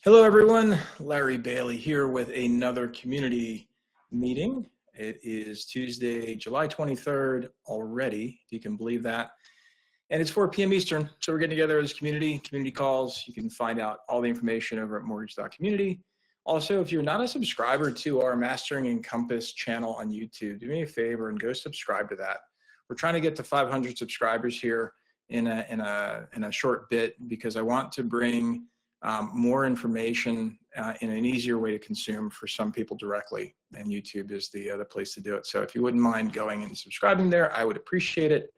Hello, everyone. Larry Bailey here with another community meeting. It is Tuesday, July 23rd already, if you can believe that. And it's 4 p.m. Eastern, so we're getting together as community calls. You can find out all the information over at mortgage.community. Also, if you're not a subscriber to our Mastering Encompass channel on YouTube, do me a favor and go subscribe to that. We're trying to get to 500 subscribers here in a short bit because I want to bring more information in an easier way to consume for some people directly, and YouTube is the other place to do it. So if you wouldn't mind going and subscribing there, I would appreciate it.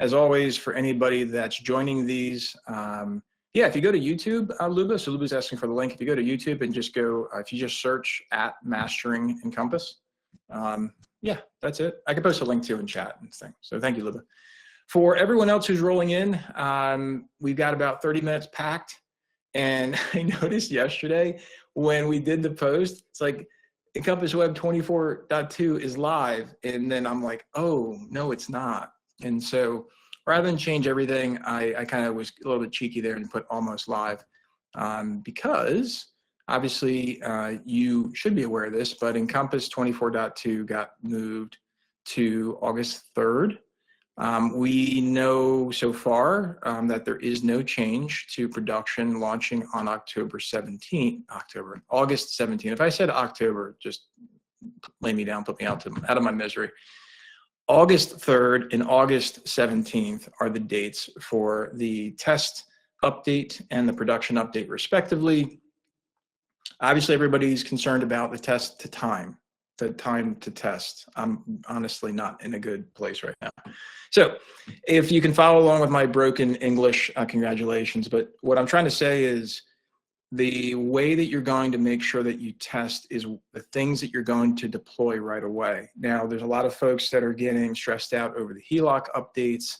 As always, for anybody that's joining these, if you go to YouTube, Luba's asking for the link. If you go to YouTube and just go, if you just search at Mastering Encompass, that's it. I can post a link to in chat and things. So thank you, Luba. For everyone else who's rolling in, we've got about 30 minutes packed. And I noticed yesterday when we did the post, it's like Encompass Web 24.2 is live. And then I'm like, oh, no, it's not. And so rather than change everything, I kind of was a little bit cheeky there and put almost live because obviously you should be aware of this, but Encompass 24.2 got moved to August 3rd. We know so far that there is no change to production launching on August 17th. If I said October, just lay me down, put me out of my misery. August 3rd and August 17th are the dates for the test update and the production update respectively. Obviously, everybody's concerned about the test to time. The time to test. I'm honestly not in a good place right now. So if you can follow along with my broken English, congratulations. But what I'm trying to say is the way that you're going to make sure that you test is the things that you're going to deploy right away. Now, there's a lot of folks that are getting stressed out over the HELOC updates.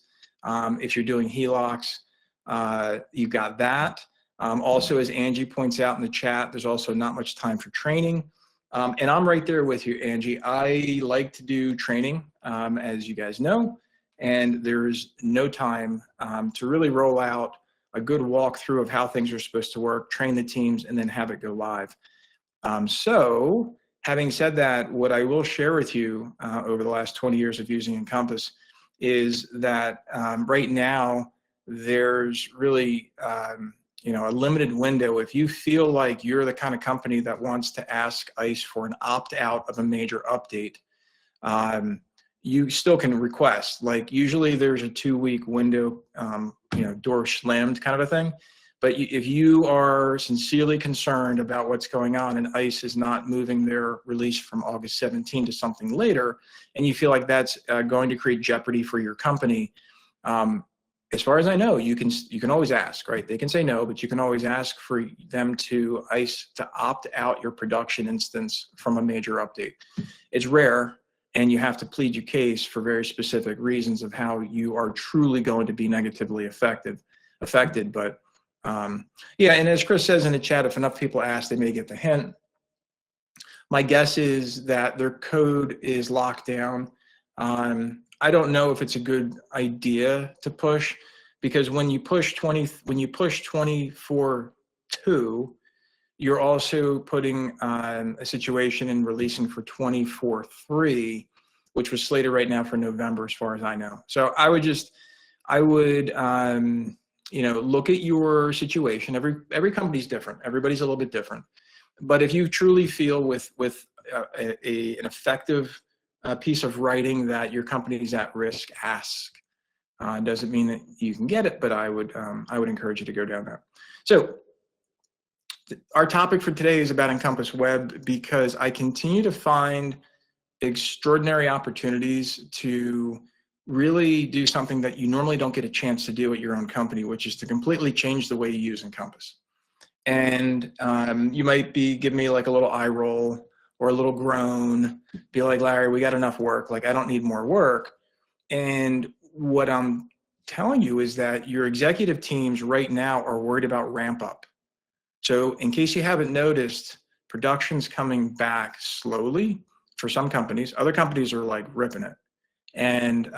If you're doing HELOCs, you've got that. Also, as Angie points out in the chat, there's also not much time for training. And I'm right there with you, Angie. I like to do training, as you guys know, and there's no time to really roll out a good walkthrough of how things are supposed to work, train the teams, and then have it go live. So having said that, what I will share with you over the last 20 years of using Encompass is that right now there's really a limited window. If you feel like you're the kind of company that wants to ask ICE for an opt-out of a major update, you still can request. Like usually there's a 2-week window, door slammed kind of a thing. But if you are sincerely concerned about what's going on and ICE is not moving their release from August 17 to something later, and you feel like that's going to create jeopardy for your company, as far as I know, you can always ask, right? They can say no, but you can always ask for them to ICE to opt out your production instance from a major update. It's rare, and you have to plead your case for very specific reasons of how you are truly going to be negatively affected. But and as Chris says in the chat, if enough people ask, they may get the hint. My guess is that their code is locked down. I don't know if it's a good idea to push, because when you push 24.2, you're also putting a situation in releasing for 24.3, which was slated right now for November, as far as I know. So I would look at your situation. Every company's different. Everybody's a little bit different. But if you truly feel with an effective piece of writing that your company is at risk, ask. Doesn't mean that you can get it, but I would encourage you to go down that. So our topic for today is about Encompass Web, because I continue to find extraordinary opportunities to really do something that you normally don't get a chance to do at your own company, which is to completely change the way you use Encompass. And you might give me like a little eye roll or a little groan, be like, Larry, we got enough work. Like, I don't need more work. And what I'm telling you is that your executive teams right now are worried about ramp up. So in case you haven't noticed, production's coming back slowly for some companies. Other companies are like ripping it. And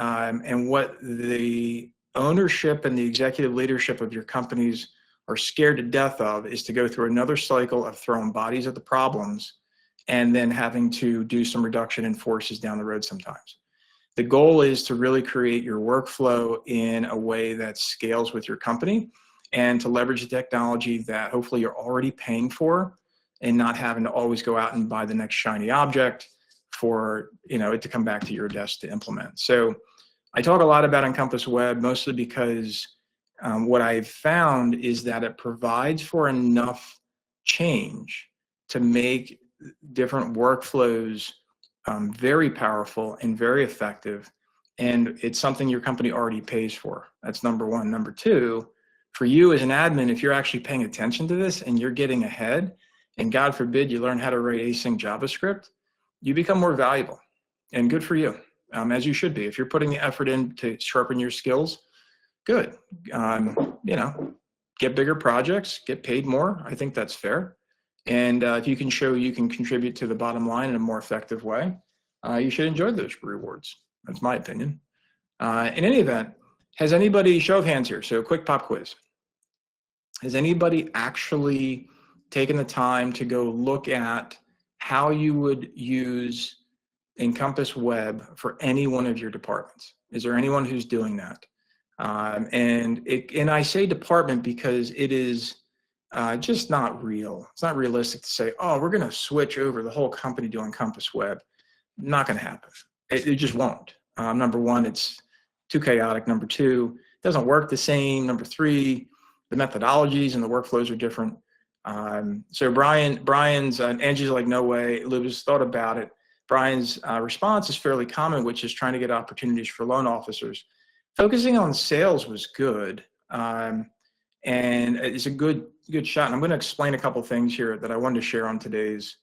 what the ownership and the executive leadership of your companies are scared to death of is to go through another cycle of throwing bodies at the problems and then having to do some reduction in forces down the road sometimes. The goal is to really create your workflow in a way that scales with your company and to leverage the technology that hopefully you're already paying for and not having to always go out and buy the next shiny object for it to come back to your desk to implement. So I talk a lot about Encompass Web mostly because what I've found is that it provides for enough change to make different workflows very powerful and very effective. And it's something your company already pays for. That's number one. Number two, for you as an admin, if you're actually paying attention to this and you're getting ahead, and God forbid you learn how to write async JavaScript, you become more valuable, and good for you, as you should be. If you're putting the effort in to sharpen your skills, good. Get bigger projects, get paid more. I think that's fair. And if you can show you can contribute to the bottom line in a more effective way, you should enjoy those rewards. That's my opinion. In any event, has anybody, show of hands here, so quick pop quiz. Has anybody actually taken the time to go look at how you would use Encompass Web for any one of your departments? Is there anyone who's doing that? And I say department because it is just not real. It's not realistic to say, oh, we're going to switch over the whole company to Encompass Web. Not going to happen. It just won't. Number one, it's too chaotic. Number two, it doesn't work the same. Number three, the methodologies and the workflows are different. So Brian's, Angie's like, no way. Lou's thought about it. Brian's response is fairly common, which is trying to get opportunities for loan officers. Focusing on sales was good, and it's a good shot. And I'm going to explain a couple things here that I wanted to share on today's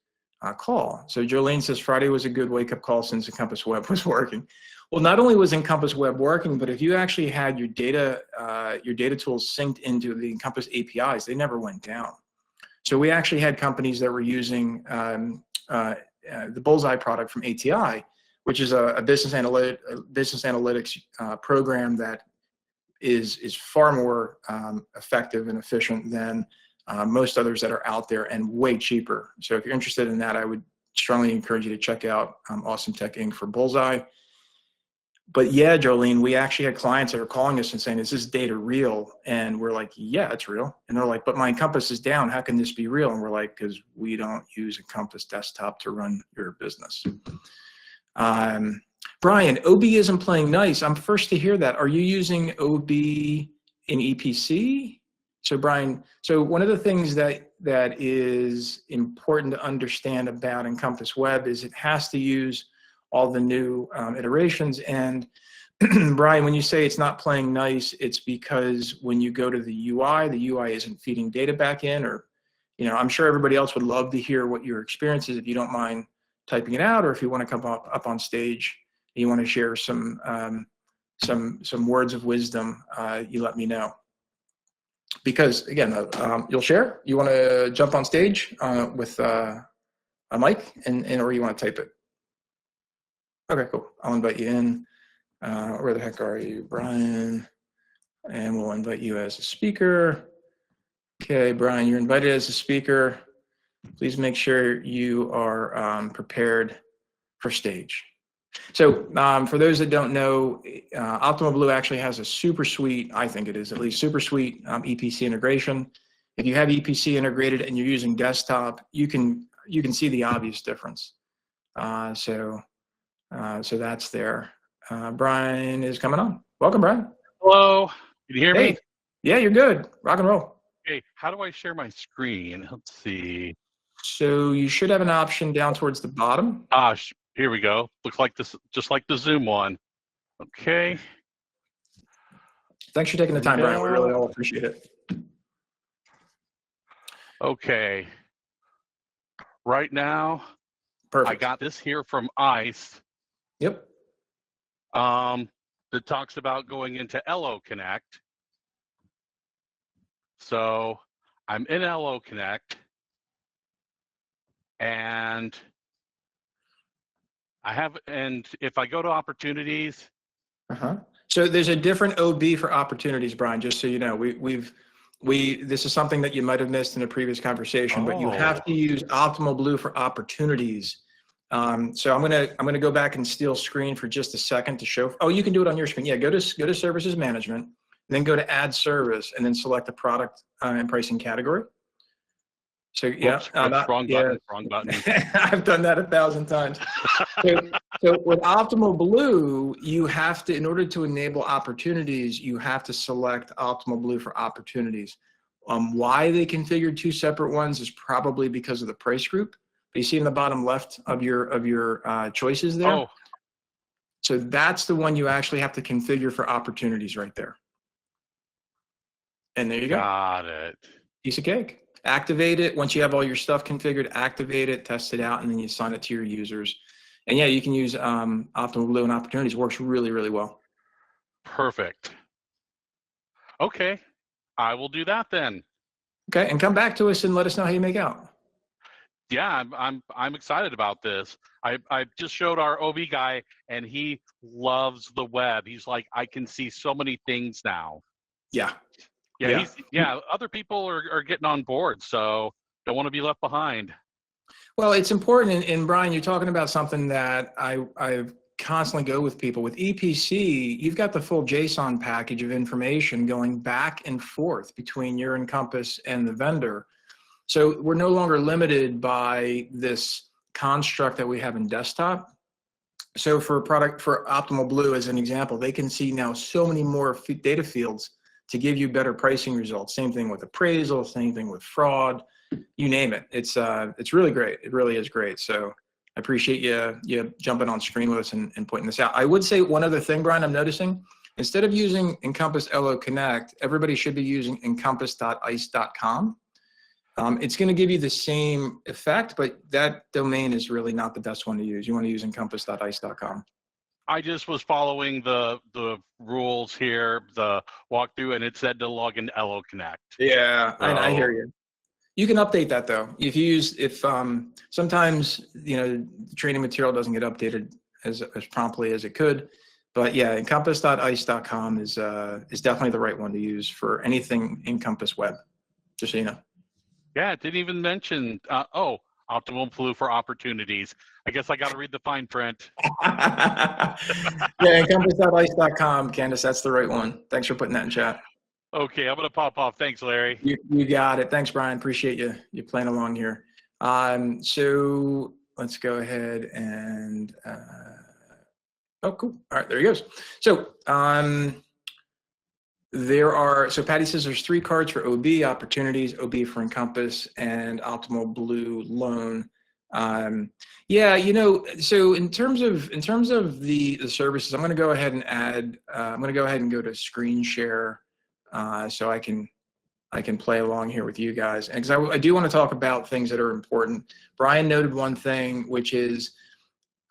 call. So Jolene says Friday was a good wake-up call since Encompass Web was working. Well, not only was Encompass Web working, but if you actually had your data tools synced into the Encompass APIs, they never went down. So we actually had companies that were using the Bullseye product from ATI, which is a business analytics program that is far more effective and efficient than most others that are out there, and way cheaper. So if you're interested in that, I would strongly encourage you to check out Awesome Tech Inc. for Bullseye. But yeah, Jolene, we actually had clients that are calling us and saying, is this data real? And we're like, yeah, it's real. And they're like, but my Encompass is down. How can this be real? And we're like, because we don't use Encompass Desktop to run your business. Brian, OB isn't playing nice. I'm first to hear that. Are you using OB in EPC? So Brian, so one of the things that is important to understand about Encompass Web is it has to use all the new iterations. And Brian, when you say it's not playing nice, it's because when you go to the UI isn't feeding data back in, or, I'm sure everybody else would love to hear what your experience is. If you don't mind typing it out, or if you want to come up on stage, you want to share some words of wisdom, you let me know. Because again, you'll share. You want to jump on stage with a mic, or you want to type it? Okay, cool. I'll invite you in. Where the heck are you, Brian? And we'll invite you as a speaker. Okay, Brian, you're invited as a speaker. Please make sure you are prepared for stage. So for those that don't know, Optimal Blue actually has a super sweet, I think it is at least super sweet EPC integration. If you have EPC integrated and you're using desktop, you can see the obvious difference. So that's there. Brian is coming on. Welcome, Brian. Hello. Can you hear me? Yeah, you're good. Rock and roll. Okay. How do I share my screen? Let's see. So you should have an option down towards the bottom. Here we go. Looks like this, just like the Zoom one. Okay. Thanks for taking the time, Brian. We really all appreciate it. Okay. Right now, perfect. I got this here from ICE. Yep. That talks about going into LO Connect. So I'm in LO Connect, and if I go to opportunities. So there's a different OB for opportunities, Brian, just so you know. We've This is something that you might have missed in a previous conversation, but you have Oh, to use Optimal Blue for opportunities. So I'm gonna go back and steal screen for just a second to show. Oh, you can do it on your screen. Yeah, go to Services Management, then go to Add Service, and then select the product and pricing category. So yeah, whoops, whoops, wrong yeah, button, wrong button. I've done that 1,000 times. So with Optimal Blue, you have to, in order to enable opportunities, you have to select Optimal Blue for opportunities. Why they configured two separate ones is probably because of the price group. But you see in the bottom left of your choices there. Oh, So that's the one you actually have to configure for opportunities right there. And there you go. got it. Piece of cake. Activate it. Once you have all your stuff configured, activate it, test it out, and then you assign it to your users. And yeah, you can use Optimal Blue and opportunities. Works really, really well. Perfect. Okay, I will do that then. Okay, and come back to us and let us know how you make out. Yeah, I'm excited about this. I just showed our OB guy, and he loves the web. He's like, I can see so many things now. Yeah. Yeah. Other people are getting on board, so don't want to be left behind. Well, it's important, and Brian, you're talking about something that I constantly go with people. With EPC, you've got the full JSON package of information going back and forth between your Encompass and the vendor. So we're no longer limited by this construct that we have in desktop. So for Optimal Blue, as an example, they can see now so many more data fields to give you better pricing results. Same thing with appraisal, same thing with fraud, you name it. It's really great. It really is great. So I appreciate you jumping on screen with us and pointing this out. I would say one other thing, Brian, I'm noticing, instead of using Encompass LO Connect, everybody should be using encompass.ice.com. It's going to give you the same effect, but that domain is really not the best one to use. You want to use encompass.ice.com. I just was following the rules here, the walkthrough, and it said to log into LO Connect. Yeah, I hear you. You can update that though. If sometimes the training material doesn't get updated as promptly as it could, but yeah, encompass.ice.com is definitely the right one to use for anything Encompass Web. Just so you know. Yeah, it didn't even mention. Optimal Blue for opportunities. I guess I got to read the fine print. Yeah, encompass.ice.com, Candace. That's the right one. Thanks for putting that in chat. Okay, I'm gonna pop off. Thanks, Larry. You got it. Thanks, Brian. Appreciate you playing along here. So let's go ahead and oh, cool. All right, there he goes. So so Patty says there's 3 cards for OB opportunities, OB for Encompass, and Optimal Blue Loan. Yeah, so in terms of the services, I'm going to go ahead and add. I'm going to go ahead and go to screen share, so I can play along here with you guys. And because I do want to talk about things that are important. Brian noted one thing, which is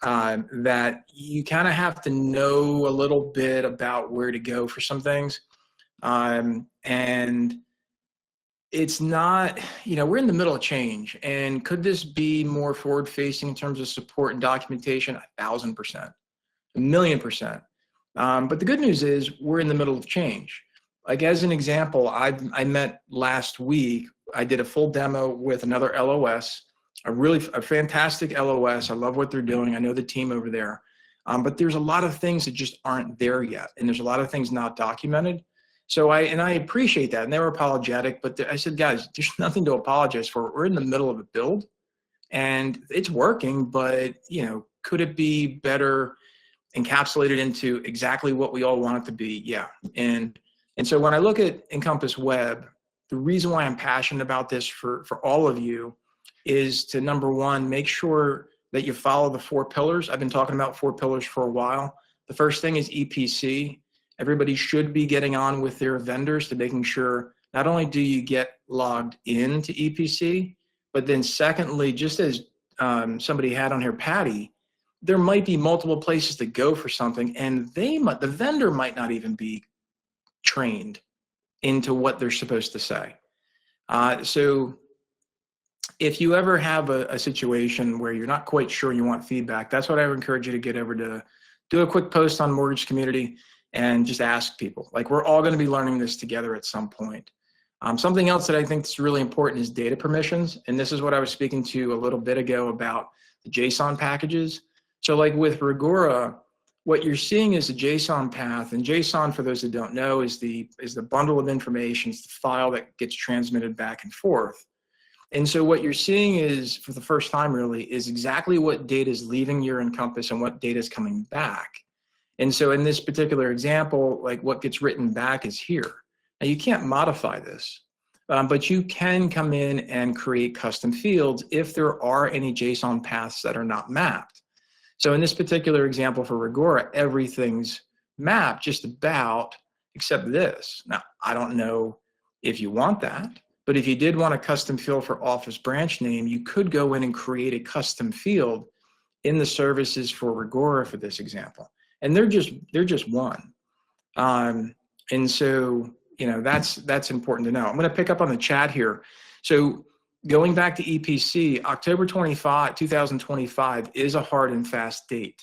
that you kind of have to know a little bit about where to go for some things. And it's not, we're in the middle of change, and could this be more forward facing in terms of support and documentation? 1,000%, 1,000,000%. But the good news is we're in the middle of change. Like as an example, I met last week, I did a full demo with another LOS, a fantastic LOS. I love what they're doing. I know the team over there, but there's a lot of things that just aren't there yet. And there's a lot of things not documented. So I appreciate that, and they were apologetic, but I said, guys, there's nothing to apologize for. We're in the middle of a build, and it's working, but could it be better encapsulated into exactly what we all want it to be? Yeah, and so when I look at Encompass Web, the reason why I'm passionate about this for all of you is to, number one, make sure that you follow the 4 pillars. I've been talking about 4 pillars for a while. The first thing is EPC. Everybody should be getting on with their vendors to making sure not only do you get logged into EPC, but then secondly, just as somebody had on here, Patty, there might be multiple places to go for something, and the vendor might not even be trained into what they're supposed to say. So if you ever have a situation where you're not quite sure you want feedback, that's what I would encourage you to get over to do a quick post on Mortgage Community and just ask people. Like, we're all going to be learning this together at some point. Something else that I think is really important is data permissions. And this is what I was speaking to a little bit ago about the JSON packages. So like with Rigora, what you're seeing is a JSON path, and JSON, for those that don't know, is the bundle of information, it's the file that gets transmitted back and forth. And so what you're seeing is, for the first time really, is exactly what data is leaving your Encompass and what data is coming back. And so in this particular example, like what gets written back is here. Now you can't modify this, but you can come in and create custom fields if there are any JSON paths that are not mapped. So in this particular example for Rigora, everything's mapped just about except this. Now, I don't know if you want that, but if you did want a custom field for office branch name, you could go in and create a custom field in the services for Rigora for this example. And they're just one. And so, you know, that's important to know. I'm going to pick up on the chat here. So going back to EPC, October 25, 2025 is a hard and fast date.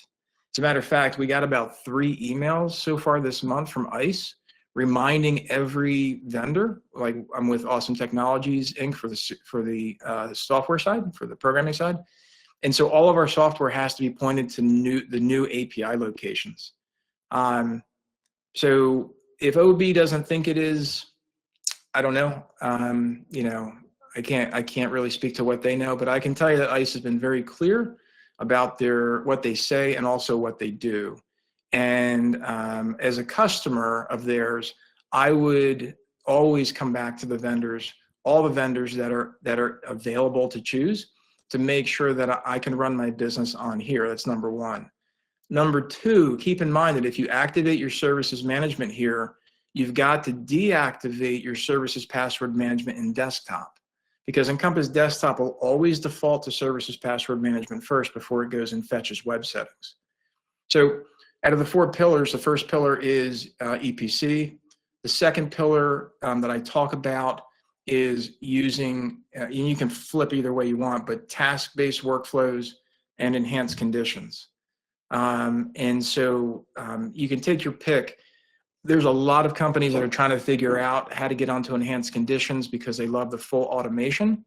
As a matter of fact, we got about 3 emails so far this month from ICE reminding every vendor, like I'm with Awesome Technologies Inc. for the software side, for the programming side. And so all of our software has to be pointed to the new API locations. So if OB doesn't think it is, I don't know. You know, I can't really speak to what they know, but I can tell you that ICE has been very clear about what they say and also what they do. And as a customer of theirs, I would always come back to the vendors, all the vendors that are available to choose, to make sure that I can run my business on here. That's number one. Number two, keep in mind that if you activate your services management here, you've got to deactivate your services password management in desktop, because Encompass Desktop will always default to services password management first before it goes and fetches web settings. So out of the 4 pillars, the first pillar is EPC. The second pillar that I talk about is using, and you can flip either way you want, but task-based workflows and enhanced conditions. And so you can take your pick. There's a lot of companies that are trying to figure out how to get onto enhanced conditions because they love the full automation.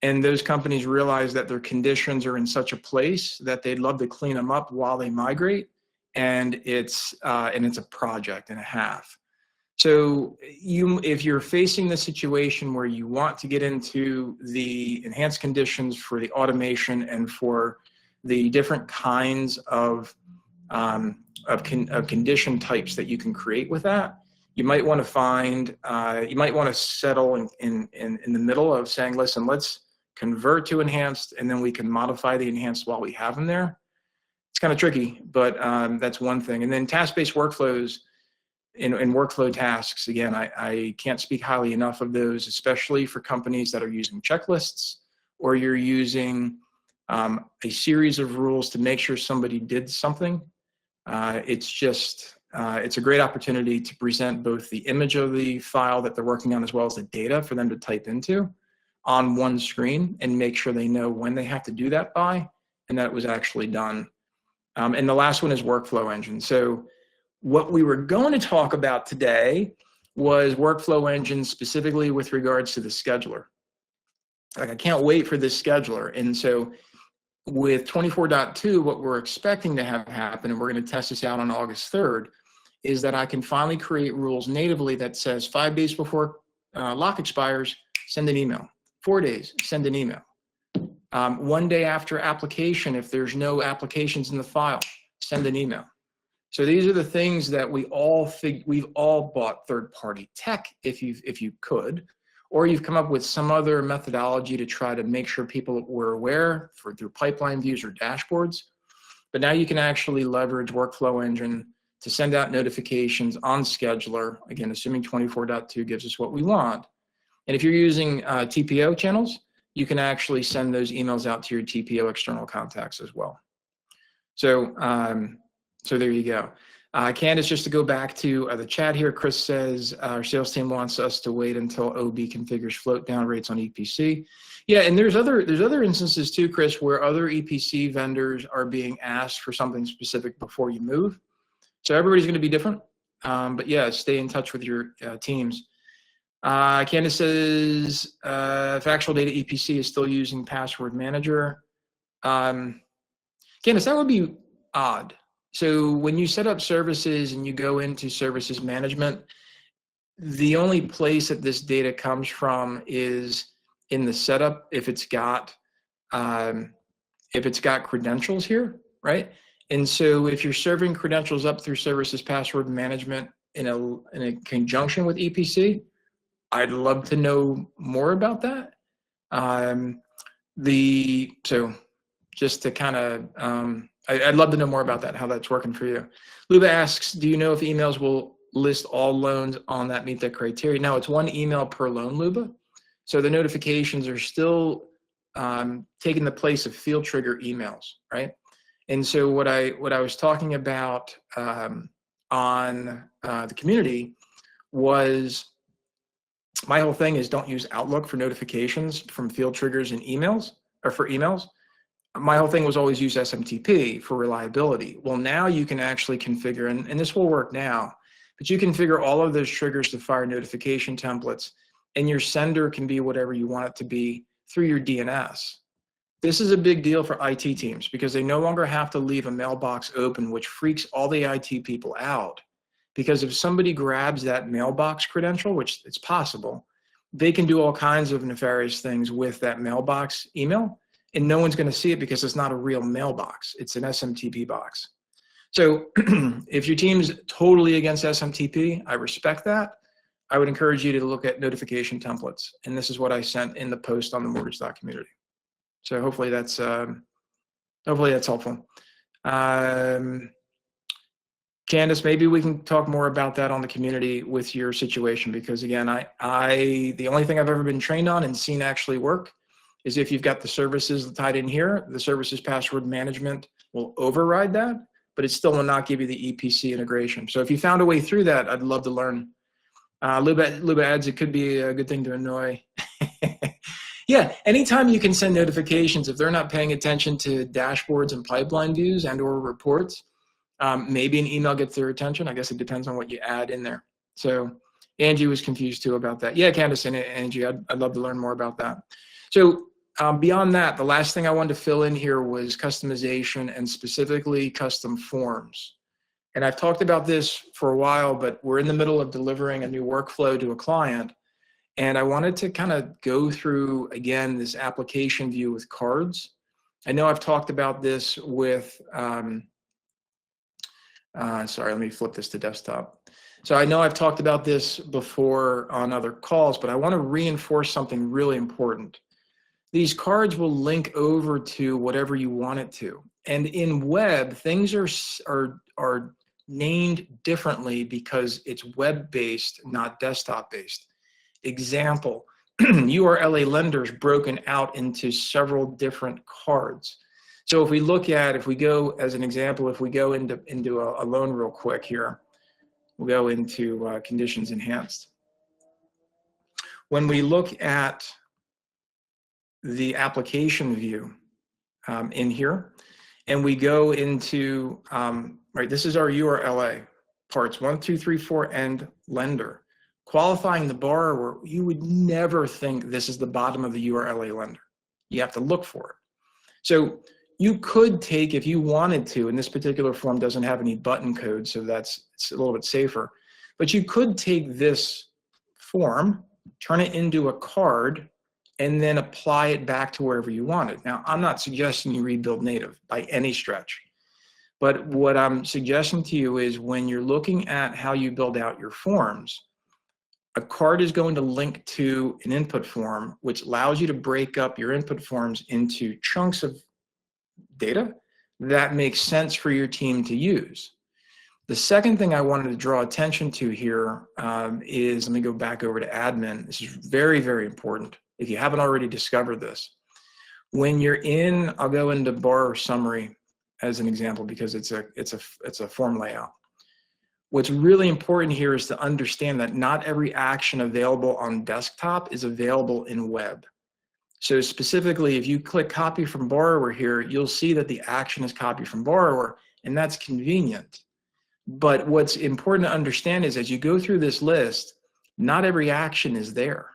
And those companies realize that their conditions are in such a place that they'd love to clean them up while they migrate. And it's a project and a half. So if you're facing the situation where you want to get into the enhanced conditions for the automation and for the different kinds of condition types that you can create with that, you might want to find, you might want to settle in the middle of saying, listen, let's convert to enhanced, and then we can modify the enhanced while we have them there. It's kind of tricky, but that's one thing. And then task-based workflows and workflow tasks, again, I can't speak highly enough of those, especially for companies that are using checklists, or you're using a series of rules to make sure somebody did something. It's a great opportunity to present both the image of the file that they're working on as well as the data for them to type into on one screen, and make sure they know when they have to do that by and that it was actually done. And the last one is workflow engine. So what we were going to talk about today was workflow engine, specifically with regards to the scheduler. Like, I can't wait for this scheduler. And so with 24.2, what we're expecting to have happen, and we're going to test this out on August 3rd, is that I can finally create rules natively that says 5 days before lock expires, send an email. 4 days, send an email. 1 day after application, if there's no applications in the file, send an email. So these are the things that we've all bought third-party tech if you could, or you've come up with some other methodology to try to make sure people were aware through pipeline views or dashboards. But now you can actually leverage Workflow Engine to send out notifications on scheduler, again, assuming 24.2 gives us what we want. And if you're using TPO channels, you can actually send those emails out to your TPO external contacts as well. So, so there you go. Candace, just to go back to the chat here, Chris says our sales team wants us to wait until OB configures float down rates on EPC. Yeah, and there's other instances too, Chris, where other EPC vendors are being asked for something specific before you move. So everybody's going to be different, but yeah, stay in touch with your teams. Candace says, factual data EPC is still using password manager. Candace, that would be odd. So when you set up services and you go into services management, the only place that this data comes from is in the setup if it's got credentials here, right? And so if you're serving credentials up through services password management in a conjunction with EPC, I'd love to know more about that. So just to kind of, I'd love to know more about that, how that's working for you. Luba asks, do you know if emails will list all loans on that meet that criteria? No, it's one email per loan, Luba. So the notifications are still taking the place of field trigger emails, right? And so what I was talking about on the community was, my whole thing is don't use Outlook for notifications from field triggers and emails, or for emails. My whole thing was always use SMTP for reliability. Well, now you can actually configure, and this will work now, but you configure all of those triggers to fire notification templates, and your sender can be whatever you want it to be through your DNS. This is a big deal for IT teams because they no longer have to leave a mailbox open, which freaks all the IT people out. Because if somebody grabs that mailbox credential, which it's possible, they can do all kinds of nefarious things with that mailbox email, and no one's going to see it because it's not a real mailbox. It's an SMTP box. So if your team's totally against SMTP, I respect that. I would encourage you to look at notification templates. And this is what I sent in the post on the Mortgage Community. So hopefully that's helpful. Candace, maybe we can talk more about that on the community with your situation, because again, the only thing I've ever been trained on and seen actually work is if you've got the services tied in here, the services password management will override that, but it still will not give you the EPC integration. So if you found a way through that, I'd love to learn. Luba adds, it could be a good thing to annoy. Yeah, anytime you can send notifications, if they're not paying attention to dashboards and pipeline views and or reports, maybe an email gets their attention. I guess it depends on what you add in there. So Angie was confused too about that. Yeah, Candace and Angie, I'd love to learn more about that. So beyond that, the last thing I wanted to fill in here was customization and specifically custom forms. And I've talked about this for a while, but we're in the middle of delivering a new workflow to a client. And I wanted to kind of go through, again, this application view with cards. I know I've talked about this with, sorry, let me flip this to desktop. So I know I've talked about this before on other calls, but I want to reinforce something really important. These cards will link over to whatever you want it to. And in web, things are named differently because it's web-based, not desktop-based. Example, URLA lenders broken out into several different cards. So if we go as an example, if we go into a loan real quick here, we'll go into conditions enhanced. When we look at the application view in here, and we go into, right, this is our URLA, parts 1, 2, 3, 4, and lender. Qualifying the borrower, you would never think this is the bottom of the URLA lender. You have to look for it. So you could take, if you wanted to, and this particular form doesn't have any button code, so it's a little bit safer, but you could take this form, turn it into a card, and then apply it back to wherever you want it. Now, I'm not suggesting you rebuild native by any stretch, but what I'm suggesting to you is when you're looking at how you build out your forms, a card is going to link to an input form, which allows you to break up your input forms into chunks of data that makes sense for your team to use. The second thing I wanted to draw attention to here is, let me go back over to admin. This is very, very important. If you haven't already discovered this, when you're in, I'll go into borrower summary as an example because it's a form layout. What's really important here is to understand that not every action available on desktop is available in web. So specifically, if you click copy from borrower here, you'll see that the action is copy from borrower, and that's convenient. But what's important to understand is as you go through this list, not every action is there.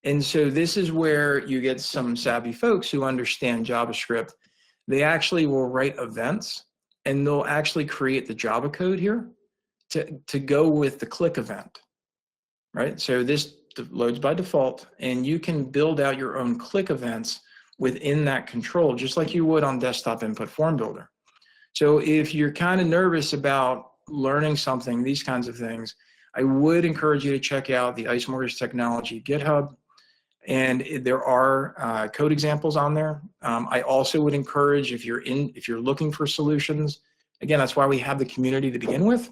And so this is where you get some savvy folks who understand JavaScript. They actually will write events, and they'll actually create the Java code here to go with the click event, right? So this loads by default, and you can build out your own click events within that control, just like you would on Desktop Input Form Builder. So if you're kind of nervous about learning something, these kinds of things, I would encourage you to check out the Ice Mortgage Technology GitHub. And there are code examples on there. I also would encourage, if you're looking for solutions, again, that's why we have the community to begin with.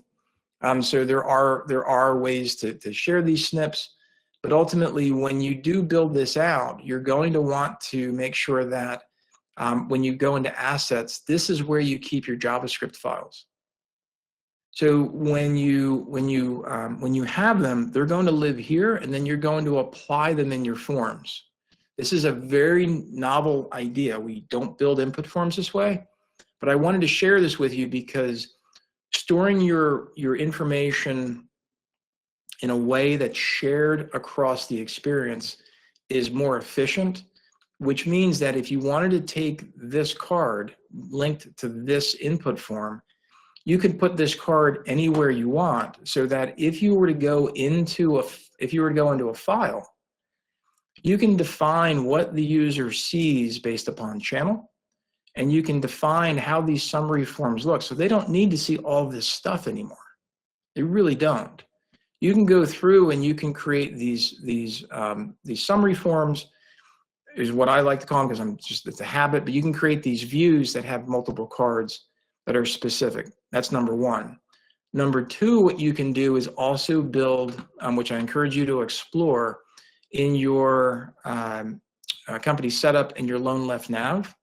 So there are ways to share these snips, but ultimately, when you do build this out, you're going to want to make sure that when you go into assets, this is where you keep your JavaScript files. So when you have them, they're going to live here, and then you're going to apply them in your forms. This is a very novel idea. We don't build input forms this way, but I wanted to share this with you because storing your information in a way that's shared across the experience is more efficient, which means that if you wanted to take this card linked to this input form, you can put this card anywhere you want, so that if you were to go into a file, you can define what the user sees based upon channel, and you can define how these summary forms look. So they don't need to see all this stuff anymore. They really don't. You can go through and you can create these summary forms, is what I like to call them, because it's a habit, but you can create these views that have multiple cards that are specific. That's number one. Number two, what you can do is also build, which I encourage you to explore in your company setup and your lone left nav.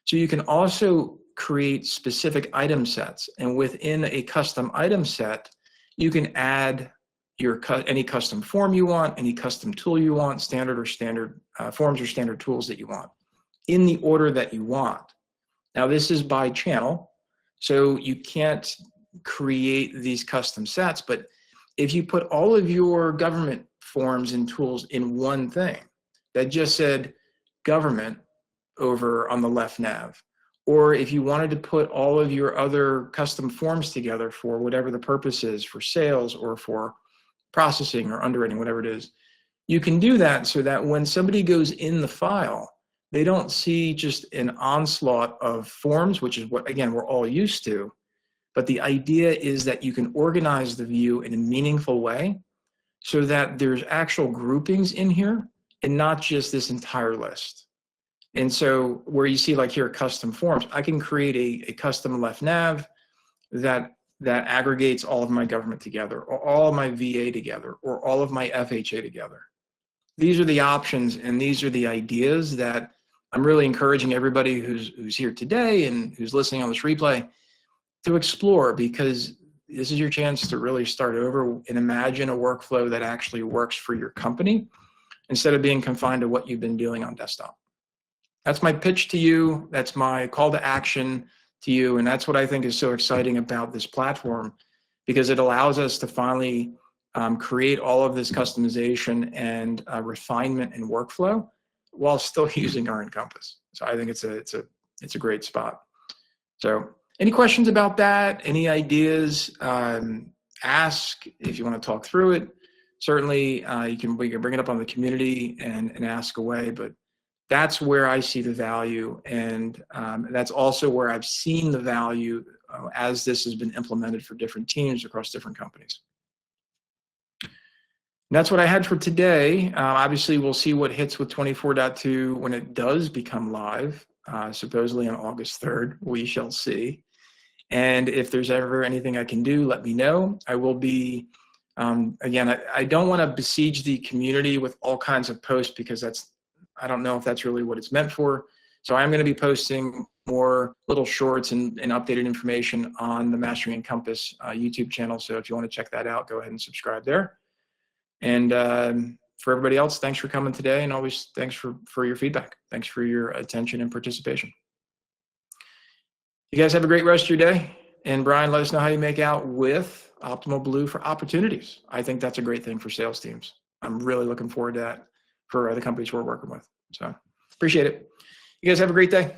So you can also create specific item sets, and within a custom item set, you can add any custom form you want, any custom tool you want, standard forms or standard tools that you want, in the order that you want. Now this is by channel, so you can't create these custom sets, but if you put all of your government forms and tools in one thing that just said government over on the left nav, or if you wanted to put all of your other custom forms together for whatever the purpose is, for sales or for processing or underwriting, whatever it is, you can do that so that when somebody goes in the file, they don't see just an onslaught of forms, which is what, again, we're all used to. But the idea is that you can organize the view in a meaningful way so that there's actual groupings in here and not just this entire list. And so where you see like here, custom forms, I can create a custom left nav that aggregates all of my government together, or all of my VA together, or all of my FHA together. These are the options, and these are the ideas that I'm really encouraging everybody who's here today and who's listening on this replay to explore, because this is your chance to really start over and imagine a workflow that actually works for your company instead of being confined to what you've been doing on desktop. That's my pitch to you. That's my call to action to you. And that's what I think is so exciting about this platform, because it allows us to finally create all of this customization and refinement and workflow while still using our Encompass. So I think it's a great spot. So any questions about that? Any ideas? Ask if you want to talk through it. Certainly, we can bring it up on the community and ask away. But that's where I see the value, and that's also where I've seen the value as this has been implemented for different teams across different companies. And that's what I had for today. Obviously, we'll see what hits with 24.2 when it does become live, supposedly on August 3rd. We shall see. And if there's ever anything I can do, let me know. I will be, again, I don't want to besiege the community with all kinds of posts, because I don't know if that's really what it's meant for. So I'm going to be posting more little shorts and updated information on the Mastering Encompass YouTube channel. So if you want to check that out, go ahead and subscribe there. And for everybody else, thanks for coming today, and always thanks for your feedback. Thanks for your attention and participation. You guys have a great rest of your day. And Brian, let us know how you make out with Optimal Blue for opportunities. I think that's a great thing for sales teams. I'm really looking forward to that for the companies we're working with. So appreciate it. You guys have a great day.